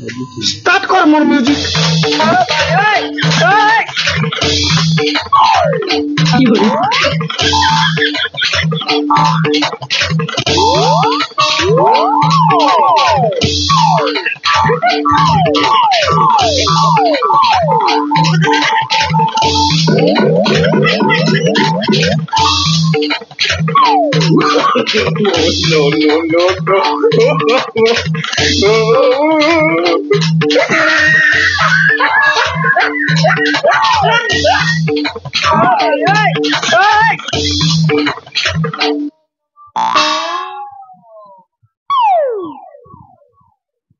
Start कर मोर music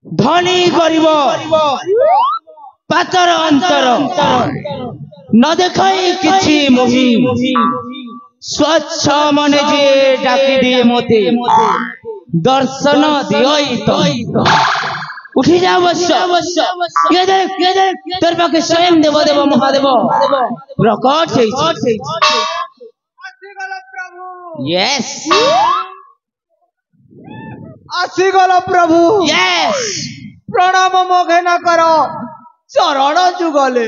धनी गरीब पातर अंतर न देखाई किछि मोहि स्वच्छ मन जे डाकी दिए मोते दर्शन दियोई तो उठी जा अवश्य ये देख तोर पाके स्वयं देव महादेव प्रकट छै यस आसीगल प्रभु यस प्रणाम मोघे न करो चरण जुगले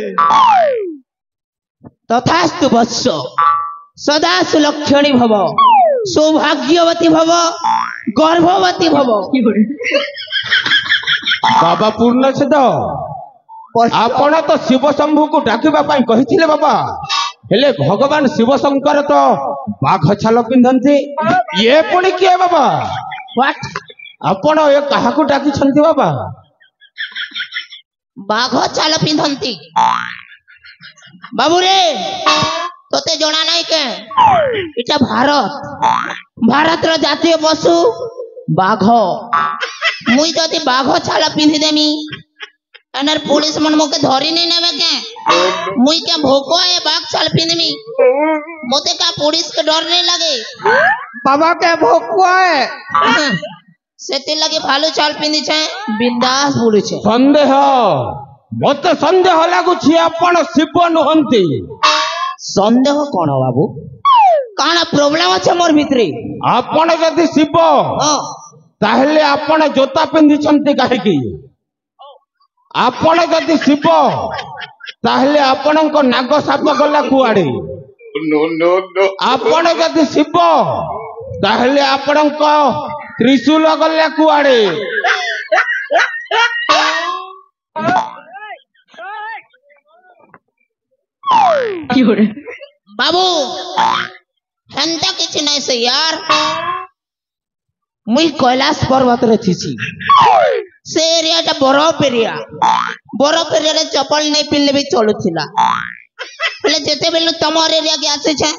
तथास्तु वत्स सदा सुलक्षणी भव सौभाग्यवती भव गर्भवती भव बाबा पूर्ण सिद्ध आपण तो शिव शंभु को डाकिबा पाई कहिथिले बाबा हेले भगवान शिव शंकर तो बाघ छाल पिंधंती ये पुणी किए बाबा व्हाट आपण ए काहा को डाकी छंती बाबा बाघ छाल पिंधंती बाबू रे तोते जणा नाही के इटा भारत रो जातीय पशु बाघ मुई जदी बाघ छाल पिंधि देमी एनर पुलिस मन मोके धरी नहीं नेबे के मुई के भोको ए बाघ छाल पिंधमी मोते का पुलिस के डर नहीं लगे बाबा के भोको है सेते लगे भालू छाल पिंधि छे बिंदास बोले छे संदेह मते संदेह लागु छी आपण शिव नहंती संदेह कोन बाबू काना प्रॉब्लम আছে मोर भितरे आपण जदी शिव ताहले आपण जोता पिंधि छंती काहे की आपण जदी शिव ताहले आपणको नाग साप गला कुआडे नो आपण जदी शिव ताहले आपणको त्रिशूल गला कुआडे बाबू हेंता किछि नै से यार मुई कैलाश पर्वत रे थिछि से एरिया टा बरफ एरिया रे चप्पल नहीं पिनले भी चलुथिला पहले जेते बेलु तमर एरिया के आसे छे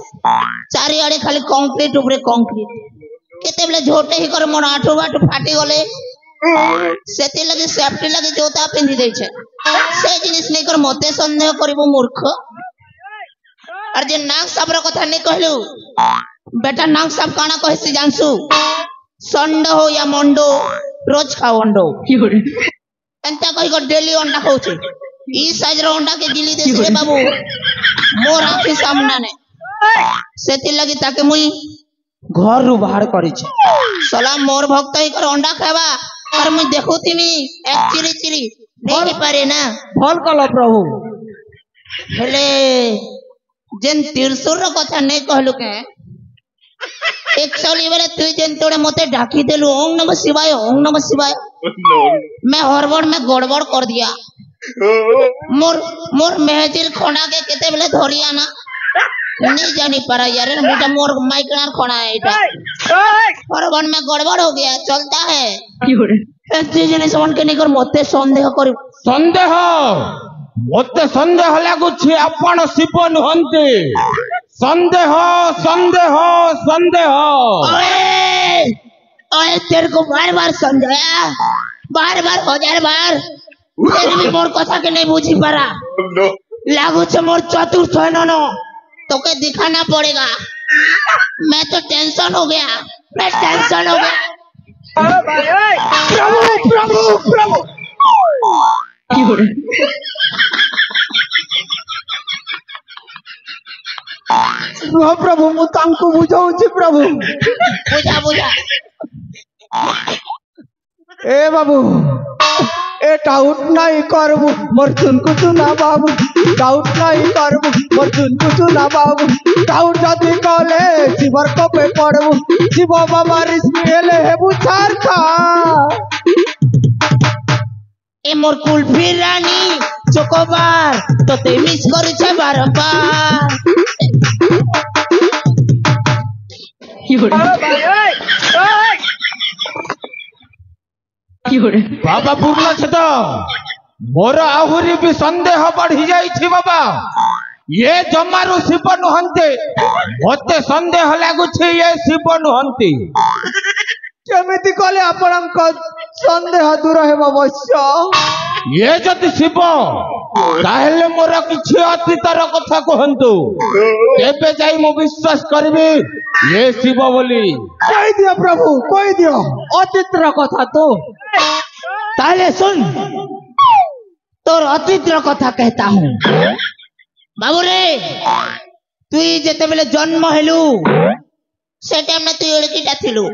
चारि आड़े खाली कंक्रीट ऊपर कंक्रीट केते बेले झोटे ही कर मोर आठो बाट फाटी गले सेते लगे सेफ्टी लगे जोता पिंधि दे छे से जिनिस नहीं कर मते संदेह करबो मूर्ख और जे नाग साप रो कथा नहीं कहलु बेटा नाग साप काना कहसी जानसु संड हो या मंडो रोज खाओ अंडो एंता कहि को डेली अंडा खाउछे ई साइज रो अंडा के दिली देसी रे बाबू मोर आंखी सामने ने सेति लगी ताके मुई घर रु बाहर करी छे सलाम मोर भक्त ही कर अंडा खावा और मुई देखुथिनी एक चिरी चिरी नहीं पारे ना फोन कलो प्रभु हेले जेन त्रिशूल रो कथा नहीं कहलु के एक्चुअली बेले तू जेन तोड़े मते ढाकी देलु ओम नमः शिवाय मैं हड़बड़ में गड़बड़ कर दिया मोर मेहजिल खोना के केते बेले धरिया ना नहीं जानी पारा यार बेटा मोर माइकनार खोना है इटा हड़बड़ में गड़बड़ हो गया चलता है ऐसे जने समन के नहीं कर मते संदेह लागु छी आपण शिव नहंती संदेह संदेह संदेह ओए तेरे को बार संदेह बार हजार बार तेरे भी मोर कथा के नहीं बुझी पारा लागु छे मोर चतुर्थ न तो के दिखाना पड़ेगा मैं तो टेंशन हो गया प्रभु प्रभु मु तांको बुझाउछि प्रभु बुझा ए बाबू ए डाउट नहीं करबू मोर चुनकु चुना बाबू डाउट नहीं करबू मोर चुनकु चुना बाबू डाउट जदी कले जीवर को पे पड़बू जीव बाबा रिस्क हेले हेबू छार खा ए मोर कुल्फी रानी चोकोबार तो ते मिस करू छे बारंबार बाबा पूर्ण छेद मोर आहुरी भी संदेह बढ़ी जाइछि बाबा ये जमारू शिव नुहंती मते संदेह लागुछि ये शिव नुहंती केमिति कले आपनक संदेह दूर हेबो अवश्य ये जति शिव ताहेले मोर किछि अतीतर कथा कहंतु केबे जाई मो विश्वास करबी ये शिव बोली कह दियो प्रभु कह दियो अतीतर कथा तो ताले सुन तोर अतीतर कथा कहता हूँ बाबू रे तु जेते बेले जन्म हेलु से टाइम में तु एड़कीटा थिलु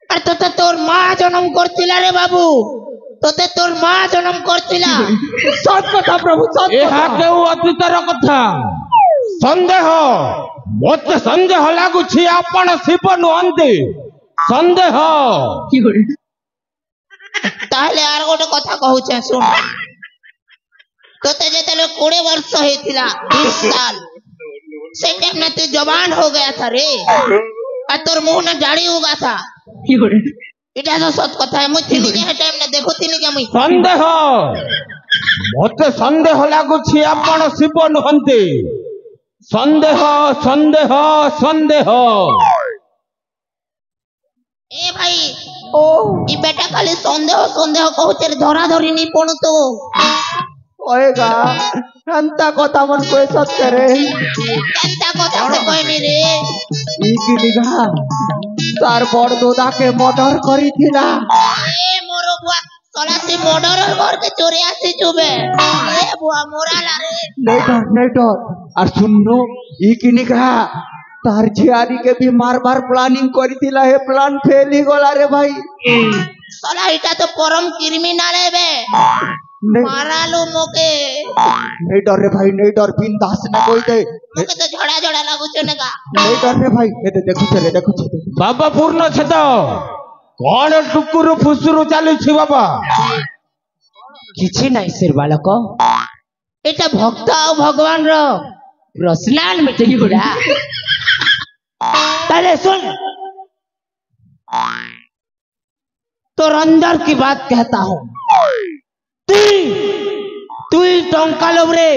अरे तोते तोर माँ जन्म करतिला रे बाबू तोते तोर माँ जन्म करतिला सत कथा प्रभु सत एहा केउ अतीतर कथा संदेह मते संदेह लागुछि आपण शिव नुहंती संदेह ताहले आर गोटे कथा कहूचे सुन तोते जेते 20 वर्ष हेतिला 20 साल से टाइम में तू जवान हो गया था रे और तोर मुंह ना दाढ़ी उगा था इटा तो सत कथा है मुझे नहीं है टाइम ना देखो तिनी के मुई संदेह मते संदेह लागुछि आपण शिव नुहंती संदेह संदेह संदेह ए भाई ओ ई बेटा खाली संदेह संदेह कहूचे धरा धरी नहीं पणु तो ओएगा अंता कथा मन कोई सत करे अंता कथा से कोई नहीं रे ई की निगाह तार बड़ दोदा के मर्डर करी थिला ए मोरो बुआ सला से मर्डर घर के चोरी आसी चुबे ए बुआ मोरा ला रे नहीं डर और सुनो ई की निगाह तार झियारी के भी मार प्लानिंग करी थिला हे प्लान फेल ही गला रे भाई सला इटा तो परम क्रिमिनल है बे मारा लो मोके नहीं डर रे भाई नहीं डर बिंदास न कोई दे मोके तो झड़ा झड़ा लागु छने का नहीं डर रे भाई ए देखो छे बाबा पूर्ण छेद कौन टुकुरु फुसुरु चालू छी बाबा किछि नाही सिर बालक एटा भक्त आ भगवान रो पर्सनल मीटिंग गुडा पहले सुन तो अंदर की बात कहता हूँ तू टंका लोभरे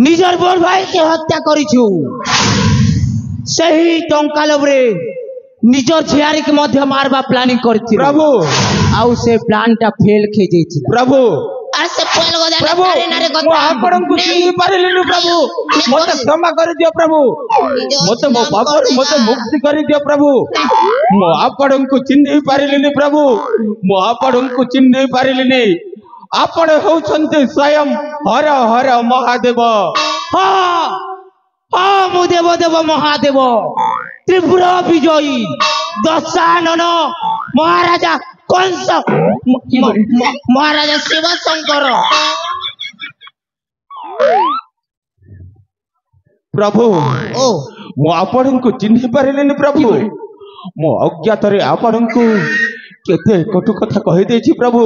निजर बोल भाई के हत्या करिछु सही टंका लोभरे निजर झियारी के मध्य मारबा प्लानिंग करछि प्रभु आउ से प्लान टा फेल खे जैछि प्रभु अरे से पोल गदा प्रभु मो आपण को चिन्हि पारिलिनु प्रभु मते क्षमा कर दियो प्रभु मते मो पापर मते मुक्ति कर दियो प्रभु मो आपण को चिन्हि पारिलिनु प्रभु मो आपण को चिन्हि पारिलिनि आपण होउछन्ते स्वयं हर हर महादेव हाँ हाँ मु देव देव महादेव त्रिपुरा विजयी दशानन महाराजा कंस महाराजा शिव शंकर प्रभु ओ मो आपण को चिन्हि पारिलिनि प्रभु मो अज्ञात रे आपण को केते कटु कथा कहि देछि प्रभु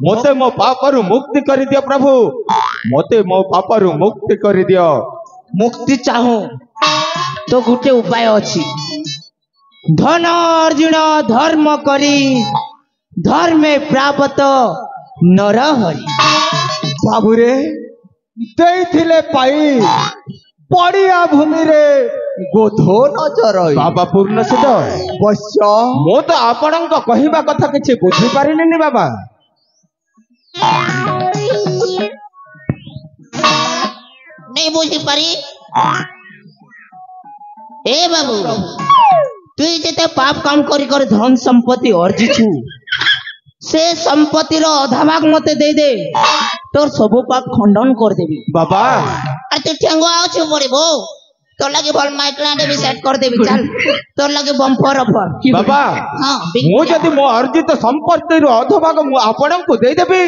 मते मो पापरु मुक्ति कर दियो प्रभु मते मो पापरु मुक्ति कर दियो मुक्ति चाहू तो गोटे उपाय अछि धन अर्जुन धर्म करी धर्मे प्राप्त नर हरि बाबू रे देथिले पाई पड़िया भूमि रे गोधो नजर बाबा पूर्ण सिद्ध बश्य मो तो आपण को कहिबा कथा किछि बुझी पारिलिनि बाबा नहीं बुझी पारी ए बाबू तू जेते पाप काम करी कर धन संपत्ति अर्जिछु से संपत्ति रो आधा भाग मते दे दे तोर सब पाप खंडन कर देबी बाबा अरे तू ठेंगो आउ छु मरे बो तोर लगे भल माइकलांडे भी सेट कर देबी चल तोर लगे बम्पर ऑफर बाबा हां मु जदि मो अर्जित संपत्ति रो अधभाग मु आपन को दे देबी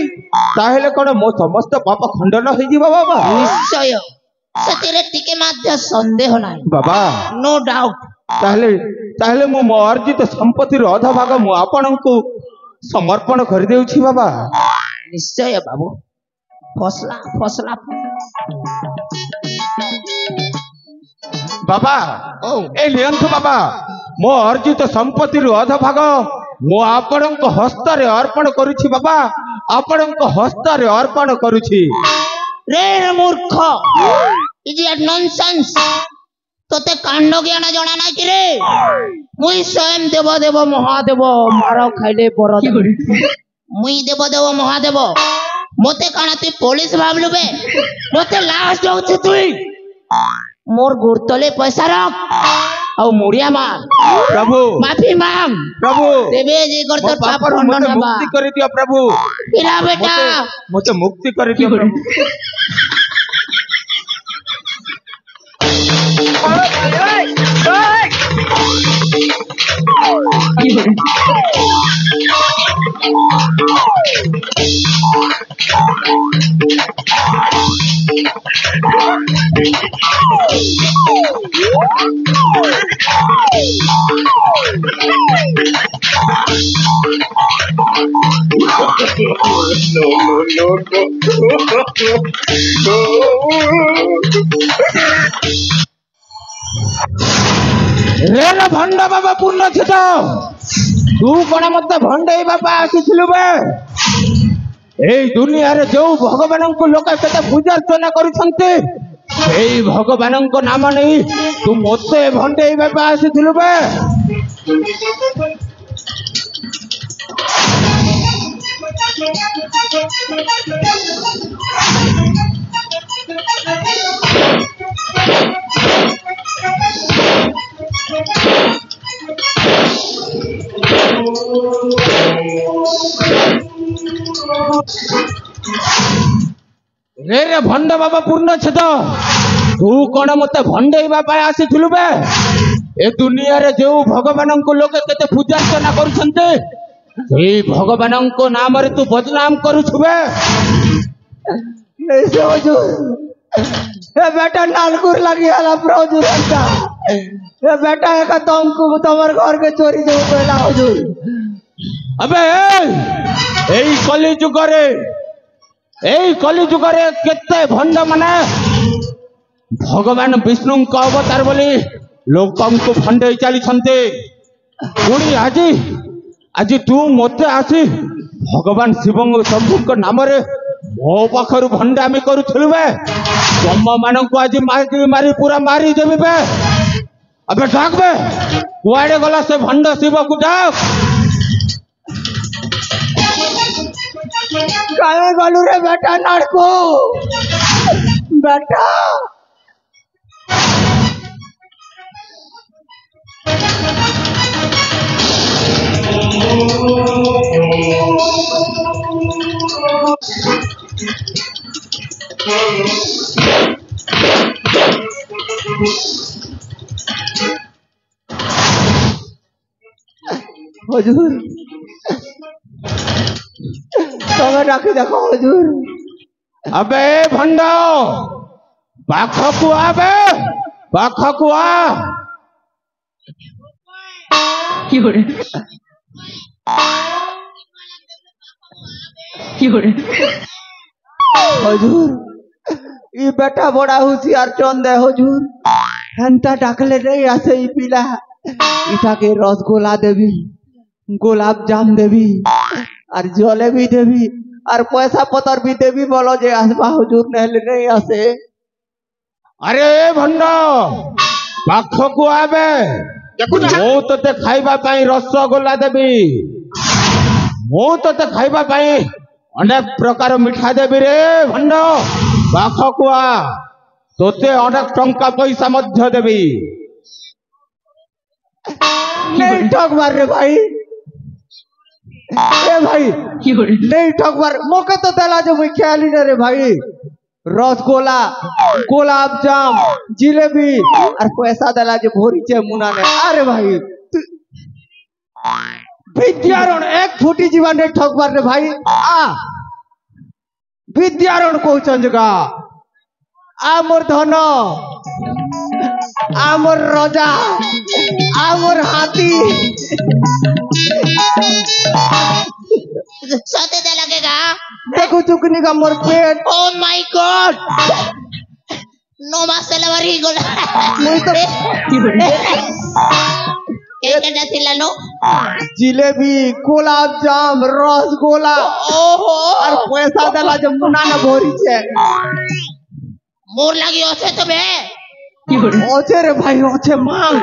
ताहेले कोन मो समस्त पाप खंडन होई जीवा बाबा निश्चय सतीरे टिके माध्य संदेह नाही बाबा नो डाउट ताहेले ताहेले मो अर्जित संपत्ति रो अधभाग मु आपन को समर्पण कर देउछि बाबा निश्चय बाबू फसला फसला बाबा ओ ए लियंतु बाबा मो अर्जित संपत्ति रो अधभाग मु आपन को हस्त रे अर्पण करूछि बाबा आपन को हस्त रे अर्पण करूछि रे मूर्ख इडियट नॉनसेंस तोते कांड ज्ञान जणा नाही कि रे मुई स्वयं देव देव महादेव मार खाइले पर मुई देव देव महादेव मोते काना तू पुलिस भाबलु बे मोते लास्ट होछ तुई मोर गुरतले पैसा रख और मुड़िया मार प्रभु माफी मांग प्रभु देवे जी कर तो पाप पाप खंडन मुझे हबा मुक्ति कर दियो प्रभु पिला बेटा मुझे मुक्ति कर दियो प्रभु रे भंड बाबा पूर्ण छित तू कौन मत भंडई बाबा आसीथिलु बे एई दुनिया रे जो भगवान को लोक केते पूजा अर्चना करूछन्ते एई भगवान को नाम नहीं तू मते भंडई बाबा आसीथिलु बे रे रे भंड बाबा पूर्ण छेद तू कौन मत भंडई बाबा आसीथिलु बे ए दुनिया रे जो भगवान को लोक केते पूजा अर्चना करूछन्ते ए भगवान को नाम रे तू बदनाम करूछु बे नहीं से हुजूर ए बेटा नालकुर लगी हला हुजूर बेटा ए बेटा एक तुमको तुम्हारे घर के चोरी जो पहला हुजूर अबे एई कली जुग रे केते भंड माने भगवान विष्णु को अवतार बोली लोकम को भंडई चली छन्ते पुणी आज तू मते आसी भगवान शिव शंभु को नाम रे मो पाखरु भंडामी करूथलु बे तुम मान को आज मारी पूरा मारी देबी बे अबे डाक बे कुआडे गला से भंड शिव को डाक काहे गलू रे बेटा नाड़को बेटा हुजूर तमे डाके देखो हुजूर अबे भंड पाखकु आबे पाखकु आ हुजूर ई बेटा बड़ा होशियार चंदे हुजूर हंता डाकले नहीं आसे ई पिला इटा के रसगोला देवी गोलाब जाम देवी और जलेबी देवी और पैसा पतर भी देवी बोलो जे आसबा हुजूर नहले नहीं आसे अरे भंड पाखकु आबे मो तते खाइबा पाई रसगोला देबी मो तते खाइबा पाई अनेक प्रकार मिठा देबी रे भंड पाखकु आ तोते अनेक टंका पैसा मध्य देबी नहीं ठग मार रे भाई ए भाई नहीं ठग मार मोके तो देला जो मुई ख्याली रे भाई रसगोला गोलाब जाम जिलेबी और पैसा दला जो भोरी चे मुना ने अरे भाई विद्यारण एक फुटी जीवन रे ठकबार रे भाई आ विद्यारण कहउछन जगा आमर धन आमर रजा आमर हाथी सते दे लगेगा देखो चुकनी का मोर पेट ओ माय गॉड नो मासेला वरी गोला मुई तो केटा थिला नो जिलेबी गुलाब जाम रसगोला ओहो और पैसा दला जो मुना ने भोरी छे मोर लागि আছে তবে ओछे रे भाई ओछे मांग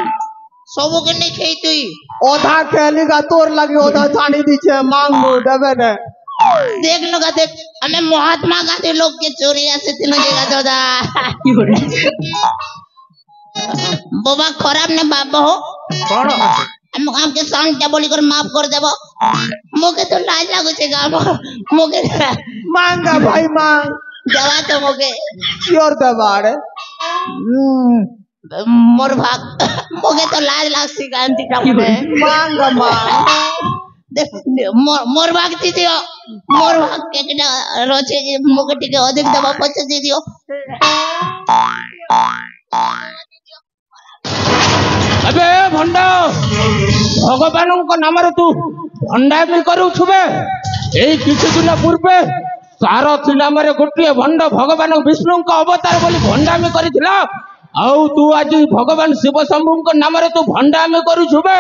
सबो के नहीं खेई तुई ओधा केलिगा तोर लगी ओधा छानी दीछे मांग मु देबे ने देख लगा देख हमें महात्मा गांधी लोग के चोरी से तीनों जगह जोदा बाबा खराब ने बाबा हो कोन हम के संग क्या बोली कर माफ कर देबो मोके तो लाज लागो छे गाम मोके मांगा भाई मांग देवा तो मोके क्योर दबाड़े मोर भाग मोके तो लाज लाग सी गांधी का में मांगा मांग देख मोर भाग दी दियो मोर भाग के केटा रोचे जे मोके टिके अधिक दबा पछ दे दियो अबे भंडा भगवान को नाम रे तू भंडा भी करू छुबे एई किछि दिन पूर्वे सारथी नाम रे गोटे भंड भगवान विष्णु को अवतार बोली भंडा में करिथिला आउ तू आज भगवान शिव शंभु को नाम रे तू भंडा में करू छुबे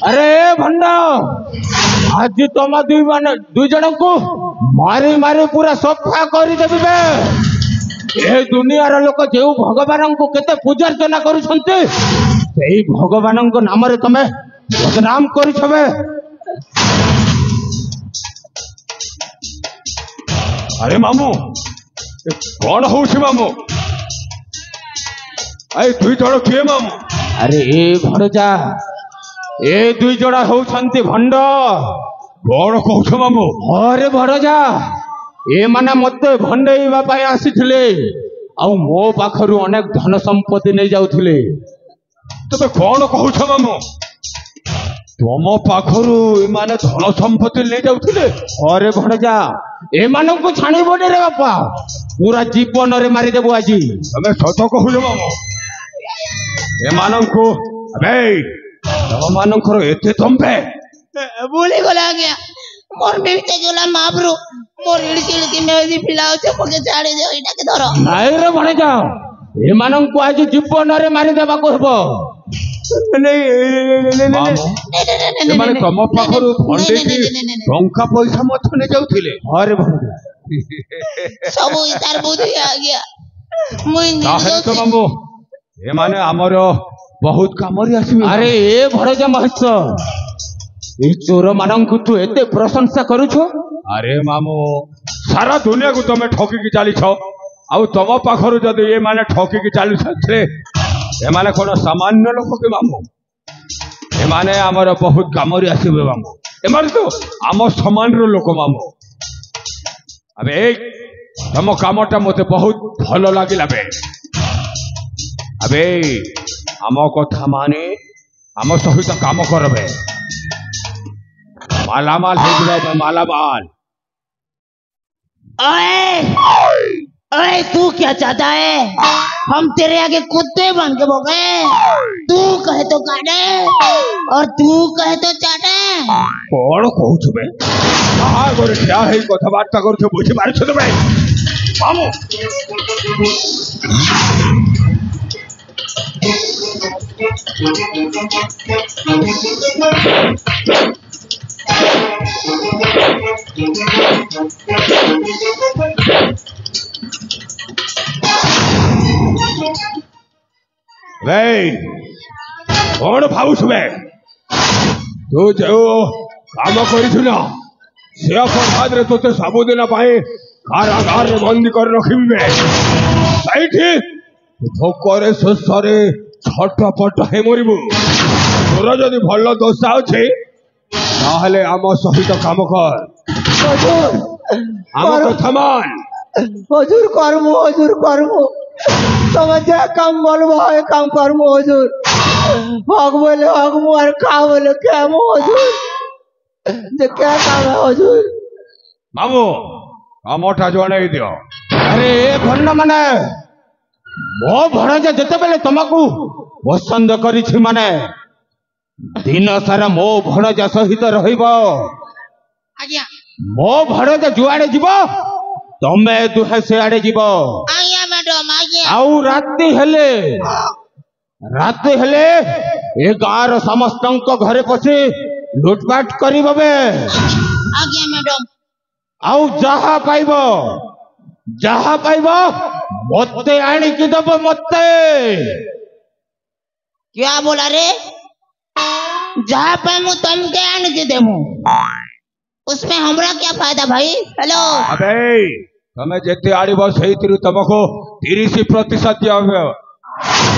अरे भंडा आज तुम दुई जन को मारी मारी पूरा सफा कर देबी बे ए दुनियार लोक जो भगवान को केते पूजा अर्चना करुछंते सेही भगवान को नाम रे तमे बदनाम करिछबे अरे मामू कौन होउछि मामू आई दुई जण किए मामू अरे ए भड़जा ए दुई जड़ा होउछंती भंड कौन कहछ मामू अरे भड़जा ए माने मते भंडेइबा पई आसीथिले आ मो पाखरु अनेक धन संपत्ति नै जाउथिले तबे कौन कहछ मामू तुम पाखरु माने धन संपत्ति ले जाउथिले अरे भड़जा ए मानन को छाणी बोडे रे बापा पूरा जीवन रे मारी देबो आजी तमे सत कहू मामू ए मानन को अबे तम मानन को एते तंबे बोली गला गया मोर में ते जोला माबरू मोर इलकी में भी पिलाओ छे पके छाड़ी दे इटा के धरो नाइ रे भणेजा ए मानन को आज जीवन रे मारी देबा को हबो मामू ए माने तम पाखरु भंडे की टंका पैसा मत ने जाउथिले अरे भणेजा सब इतार बुद्धि आ गया मुई ताहे तो मामू ए माने हमर बहुत कामरी आसीबे अरे ए भणेजा महस ए चोर मानन को तू एते प्रशंसा करू छो अरे मामू सारा दुनिया को तमे ठकी की चाली छो आउ तम पाखरु जदि ए माने ठकी की चाली छथले ए माने कोन सामान्य लोक के मामू ए माने हमर बहुत कामरी आसीबे मामू ए माने तो हम समान रो लोक मामू अबे तम कामटा मते बहुत भलो लागिला बे अबे हम कथा माने हम सहित काम करबे मालामाल हो गया मालामाल ओए ओए तू क्या चाहता है हम तेरे आगे कुत्ते बन के भोगे तू कहे तो काटे और तू कहे तो चाटे कौन कहू बे कहा गोरे क्या है कथबार्ता कर बुझी पार छ बे मामू कौन भावुस बे तू जो काम कर से अपराध रे तो सबुदिन कारागार बंदी कर रखी बे ସେଇଠି ଭୋକରେ ଶୋଷରେ ଛଟପଟ ହେଇ ମରିବୁ। ତୋର ଯଦି ଭଲ ଦୋଷା ଅଛି ତାହେଲେ ଆମ ସହିତ କାମ କର, হজুর ଆମ କଥା ମାନ। হজুর করমু তোমার যা কাম বলবো ওই কাম করমু হজুর। হক বলে হকমু আর খা বলে কেমু হজুর। যে কে কাম হজুর। ବାବୁ କାମଟା ଜଣେଇ ଦିଅ। ଆରେ ଏ ଭଣ୍ଡ ମାନେ ମୋ ଭଣଜା ଯେତେବେଳେ ତମକୁ ପସନ୍ଦ କରିଛି ମାନେ ଦିନ ସାରା ମୋ ଭଣଜା ସହିତ ରହିବ। ଆଜ୍ଞା ମୋ ଭଣଜା ଯୁଆଡେ ଯିବ ତମେ ଦୁହେଁ ସେଆଡେ ଯିବ। ଆଜ୍ଞା ମ୍ୟାଡାମ ଆଜ୍ଞା ଆଉ ରାତି ହେଲେ ଏ ଗାଁର ସମସ୍ତଙ୍କ ଘରେ ପଶି ଲୁଟପାଟ କରିବ ବେ। ଆଜ୍ଞା ମ୍ୟାଡାମ ଆଉ ଯାହା ପାଇବ ମତେ ଆଣିକି ଦବ ମତେ। क्या बोला रे जहाँ पे मैं तुमके आने के देमू उसमें हमरा क्या फायदा भाई। हेलो ଆବେ ତମେ ଯେତେ ଆଣିବ ସେଇଥିରୁ ତମକୁ 30% ଦିଆହବ।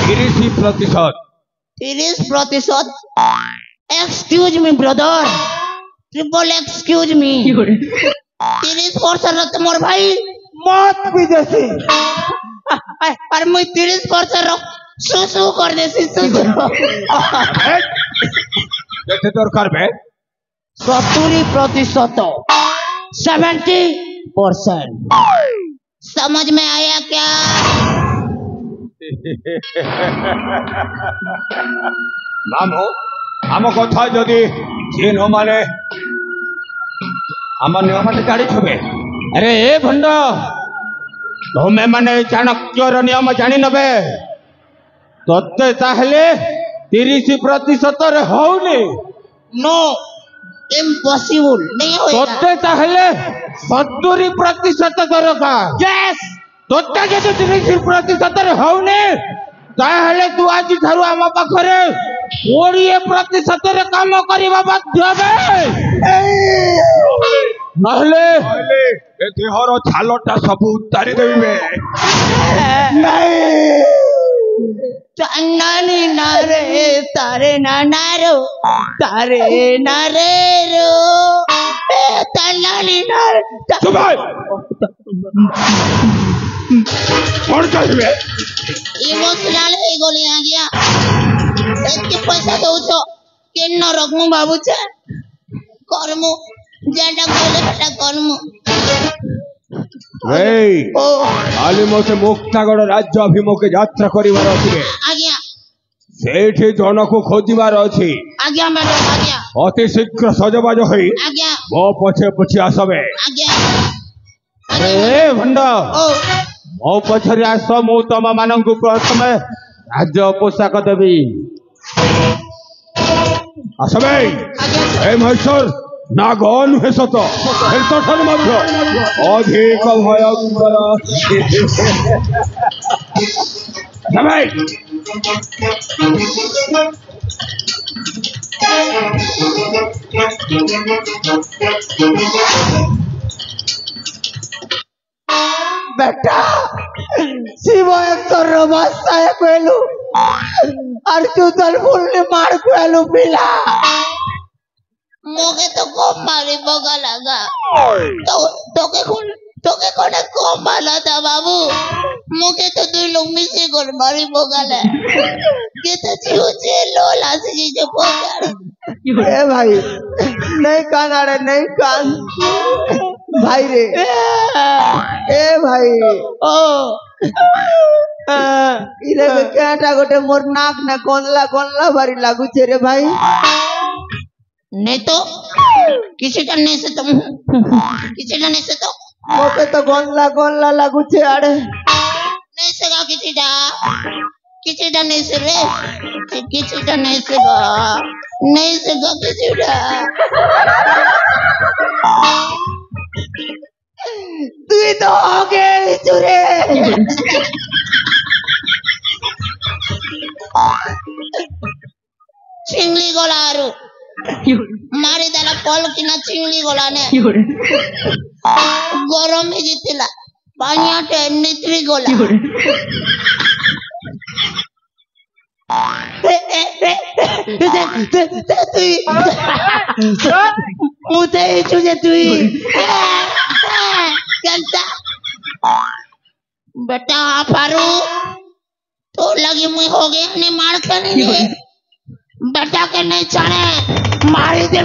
30%। 30%। Excuse me brother triple excuse me 30% मोर भाई মত বিদেশি और मैं 30% सुसु कर देसी सुसु ଯେତେ ଦରକାର ବେ 70%। 70%। समझ में आया क्या। ମାମୁ ଆମ କଥା ଯଦି ଯିଏ ନ ମାନେ ଆମ ନିୟମଟେ ଜାଣିଥିବେ। ଆରେ ଏ ଭଣ୍ଡ ତମେ ମାନେ ଚାଣକ୍ୟର ନିୟମ ଜାଣିନବେ। ତତେ ତାହେଲେ 30%ରେ ହଉନି। नो इम्पॉसिबल नहीं होएगा। ତତେ ତାହେଲେ 70% ଦରକାର। यस ତତେ ଯଦି 30%ରେ ହଉନି ତାହେଲେ ତୁ ଆଜି ଠାରୁ ଆମ ପାଖରେ 20%ରେ କାମ କରିବା ବାଧ୍ୟ ବେ। ନହେଲେ ଏ ଦେହର ଛାଲଟା ସବୁ ଉତାରି ଦେବେ। नानी नारे तारे नानारो तारे नारे रो नानी नारे ଚୁପ ହେ। କଣ ଚାହିଁବେ? इमोशनल हो गली आ गया एते पैसा दउछ केन रखमु बाबू छे करमु जेटा कहले बेटा करमु। ଏଇ ओ କାଲି ମୋତେ ମୁକ୍ତାଗଡ଼ ରାଜ୍ୟ ଅଭିମୁଖେ ଯାତ୍ରା କରିବାର ଅଛି। आज्ञा ସେଇଠି ଜଣକୁ ଖୋଜିବାର ଅଛି। आज्ञा मैडम आज्ञा ଅତି ଶୀଘ୍ର ସଜବାଜ ହୋଇ आज्ञା ମୋ ପଛେ ପଛେ ଆସବେ। आज्ञा ଆରେ ଏ ଭଣ୍ଡ ओ ମୋ ପଛରେ ଆସ। ମୁଁ ତମ ମାନଙ୍କୁ ପ୍ରଥମେ ରାଜ୍ୟ ପୋଷାକ ଦେବି। ଆସବେ। आज्ञा ଏ ମହେଶ୍ୱର ନାଗ ନୁହେଁ ସତ ଠାରୁ ମଧ୍ୟ ଅଧିକ ଭୟଙ୍କର। ଆସବେ। বেটা শিব একশোর বাসায় পেলু আর চুতল ফুলনি মার পেলু পিলা। मोके तो कम मारी बगा लगा तोके कोने कम माला था बाबू। मोके तो दुई लोग मिसे कर मारी बगा ले के तो जीव से लोला से जे पोकार। এ ভাই নেই কান আরে নেই কান ভাই রে এ ভাই ओ ইরে কেটা গোটে মোর নাক না কনলা কনলা ভারি লাগুছে রে ভাই। नहीं तो किसी करने से तुम किसी करने से तो ওকে তো গনলা গনলা লাগুছে আরে नहीं सगा किसी डा नहीं से रे किसी डा नहीं सगा किसी डा তুই তো আগে চুরে चिंगली गोलारू मारी देला पल किना चिंगली गोला ने गरम ही जितिला पानिया टे नित्री गोला मुझे तुझे तुई चलता बेटा फारू तो लगी मुझे हो गया नहीं मार के नहीं दे बेटा के नहीं चढ़े मारी दे